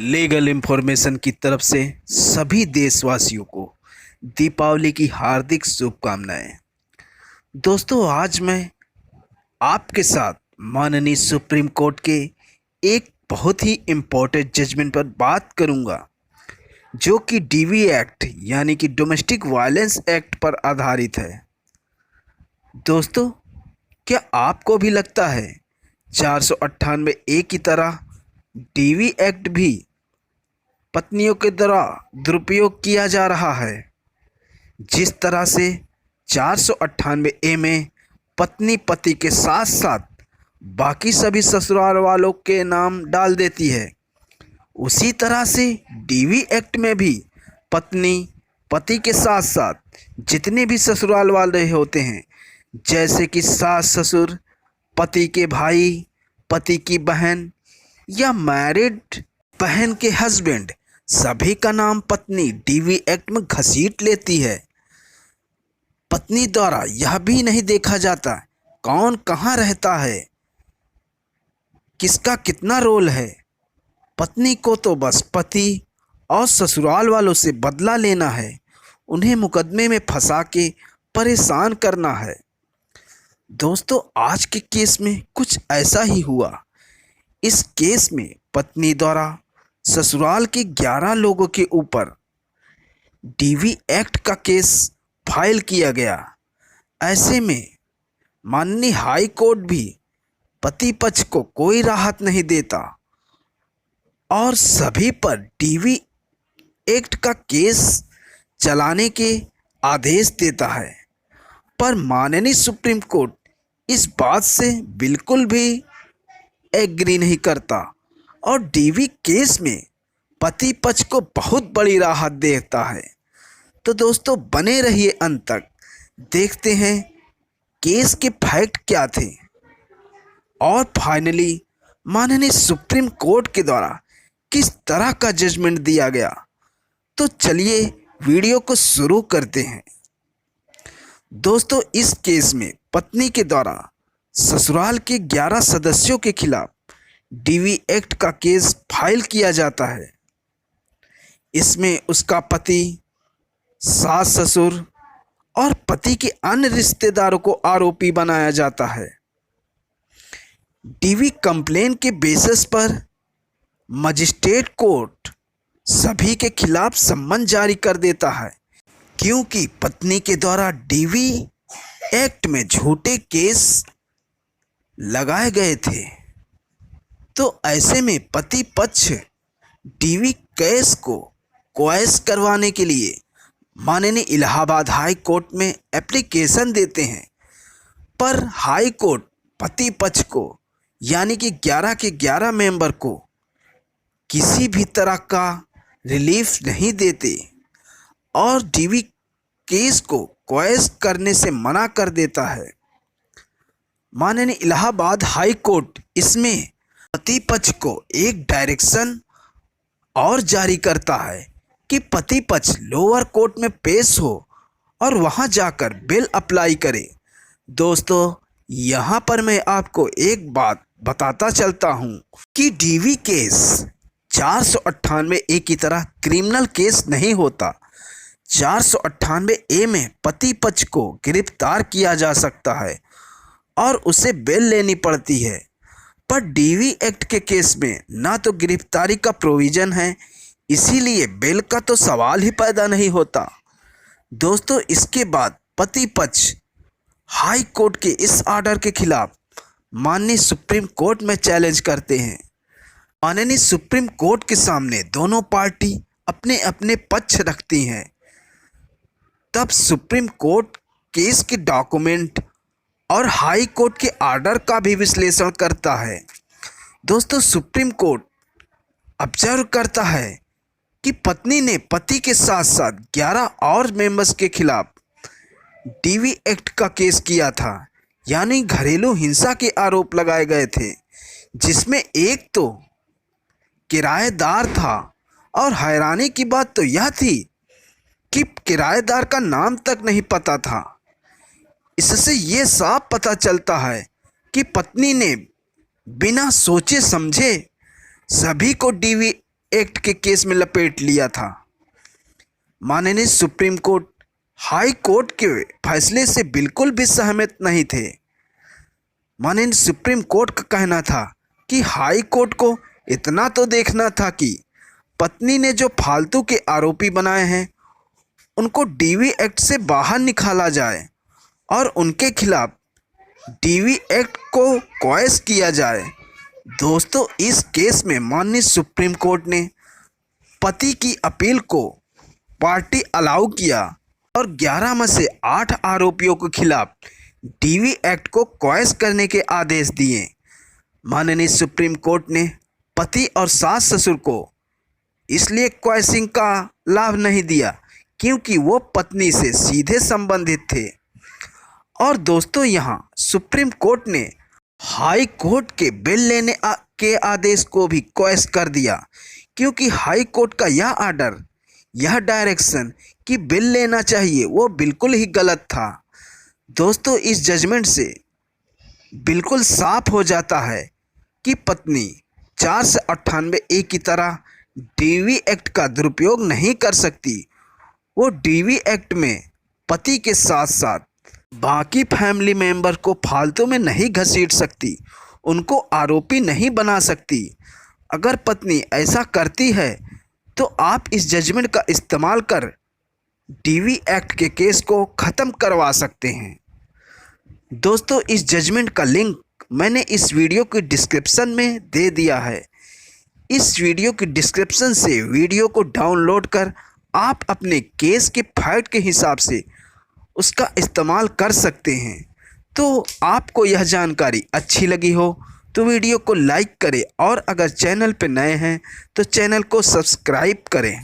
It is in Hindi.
लीगल इंफॉर्मेशन की तरफ से सभी देशवासियों को दीपावली की हार्दिक शुभकामनाएं। दोस्तों, आज मैं आपके साथ माननीय सुप्रीम कोर्ट के एक बहुत ही इम्पोर्टेंट जजमेंट पर बात करूंगा, जो कि डीवी एक्ट यानी कि डोमेस्टिक वायलेंस एक्ट पर आधारित है। दोस्तों, क्या आपको भी लगता है 498 ए की तरह डीवी एक्ट भी पत्नियों के द्वारा दुरुपयोग किया जा रहा है? जिस तरह से 498 ए में पत्नी पति के साथ साथ बाकी सभी ससुराल वालों के नाम डाल देती है, उसी तरह से डीवी एक्ट में भी पत्नी पति के साथ साथ जितने भी ससुराल वाले होते हैं, जैसे कि सास ससुर, पति के भाई, पति की बहन या मैरिड बहन के हस्बैंड, सभी का नाम पत्नी डीवी एक्ट में घसीट लेती है। पत्नी द्वारा यह भी नहीं देखा जाता कौन कहाँ रहता है, किसका कितना रोल है। पत्नी को तो बस पति और ससुराल वालों से बदला लेना है, उन्हें मुकदमे में फंसा के परेशान करना है। दोस्तों, आज के केस में कुछ ऐसा ही हुआ। इस केस में पत्नी द्वारा ससुराल के 11 लोगों के ऊपर डीवी एक्ट का केस फाइल किया गया। ऐसे में माननीय हाई कोर्ट भी पति पक्ष को कोई राहत नहीं देता और सभी पर डीवी एक्ट का केस चलाने के आदेश देता है। पर माननीय सुप्रीम कोर्ट इस बात से बिल्कुल भी एग्री नहीं करता और डीवी केस में पति पक्ष को बहुत बड़ी राहत देता है। तो दोस्तों, बने रहिए अंत तक, देखते हैं केस के फैक्ट क्या थे और फाइनली माननीय सुप्रीम कोर्ट के द्वारा किस तरह का जजमेंट दिया गया। तो चलिए वीडियो को शुरू करते हैं। दोस्तों, इस केस में पत्नी के द्वारा ससुराल के 11 सदस्यों के खिलाफ डीवी एक्ट का केस फाइल किया जाता है। इसमें उसका पति, सास ससुर और पति के अन्य रिश्तेदारों को आरोपी बनाया जाता है। डीवी कंप्लेन के बेसिस पर मजिस्ट्रेट कोर्ट सभी के खिलाफ सम्मन जारी कर देता है, क्योंकि पत्नी के द्वारा डीवी एक्ट में झूठे केस लगाए गए थे। तो ऐसे में पति पक्ष डीवी केस को क्वैश करवाने के लिए माननीय इलाहाबाद हाई कोर्ट में एप्लीकेशन देते हैं। पर हाई कोर्ट पति पक्ष को यानी कि 11 के 11 मेंबर को किसी भी तरह का रिलीफ नहीं देते और डीवी केस को क्वैश करने से मना कर देता है। माननीय इलाहाबाद हाई कोर्ट इसमें पति पक्ष को एक डायरेक्शन और जारी करता है कि पति पक्ष लोअर कोर्ट में पेश हो और वहां जाकर बेल अप्लाई करे। दोस्तों, यहां पर मैं आपको एक बात बताता चलता हूं कि डीवी केस 498 ए की तरह क्रिमिनल केस नहीं होता। 498 ए में पति पक्ष को गिरफ्तार किया जा सकता है और उसे बेल लेनी पड़ती है। पर डीवी एक्ट के केस में ना तो गिरफ्तारी का प्रोविज़न है, इसीलिए बेल का तो सवाल ही पैदा नहीं होता। दोस्तों, इसके बाद पति पक्ष हाई कोर्ट के इस ऑर्डर के खिलाफ माननीय सुप्रीम कोर्ट में चैलेंज करते हैं। माननीय सुप्रीम कोर्ट के सामने दोनों पार्टी अपने अपने पक्ष रखती हैं। तब सुप्रीम कोर्ट केस के डॉक्यूमेंट और हाई कोर्ट के ऑर्डर का भी विश्लेषण करता है। दोस्तों, सुप्रीम कोर्ट ऑब्जर्व करता है कि पत्नी ने पति के साथ साथ 11 और मेंबर्स के खिलाफ डीवी एक्ट का केस किया था, यानी घरेलू हिंसा के आरोप लगाए गए थे, जिसमें एक तो किराएदार था। और हैरानी की बात तो यह थी कि किराएदार का नाम तक नहीं पता था। इससे ये साफ पता चलता है कि पत्नी ने बिना सोचे समझे सभी को डीवी एक्ट के केस में लपेट लिया था। माननीय सुप्रीम कोर्ट हाई कोर्ट के फैसले से बिल्कुल भी सहमत नहीं थे। माननीय सुप्रीम कोर्ट का कहना था कि हाई कोर्ट को इतना तो देखना था कि पत्नी ने जो फालतू के आरोपी बनाए हैं उनको डीवी एक्ट से बाहर निकाला जाए और उनके खिलाफ डीवी एक्ट को क्वैश किया जाए। दोस्तों, इस केस में माननीय सुप्रीम कोर्ट ने पति की अपील को पार्टी अलाउ किया और 11 में से 8 आरोपियों के खिलाफ डीवी एक्ट को क्वैश करने के आदेश दिए। माननीय सुप्रीम कोर्ट ने पति और सास ससुर को इसलिए क्वैशिंग का लाभ नहीं दिया क्योंकि वो पत्नी से सीधे संबंधित थे। और दोस्तों, यहाँ सुप्रीम कोर्ट ने हाई कोर्ट के बेल लेने के आदेश को भी क्वैश कर दिया क्योंकि हाई कोर्ट का यह आर्डर, यह डायरेक्शन कि बेल लेना चाहिए, वो बिल्कुल ही गलत था। दोस्तों, इस जजमेंट से बिल्कुल साफ हो जाता है कि पत्नी 498A की तरह डीवी एक्ट का दुरुपयोग नहीं कर सकती। वो डीवी एक्ट में पति के साथ साथ बाकी फैमिली मेंबर को फालतू में नहीं घसीट सकती, उनको आरोपी नहीं बना सकती। अगर पत्नी ऐसा करती है तो आप इस जजमेंट का इस्तेमाल कर डीवी एक्ट के केस को ख़त्म करवा सकते हैं। दोस्तों, इस जजमेंट का लिंक मैंने इस वीडियो की डिस्क्रिप्शन में दे दिया है। इस वीडियो की डिस्क्रिप्शन से वीडियो को डाउनलोड कर आप अपने केस के फैक्ट के हिसाब से उसका इस्तेमाल कर सकते हैं। तो आपको यह जानकारी अच्छी लगी हो तो वीडियो को लाइक करें और अगर चैनल पर नए हैं तो चैनल को सब्सक्राइब करें।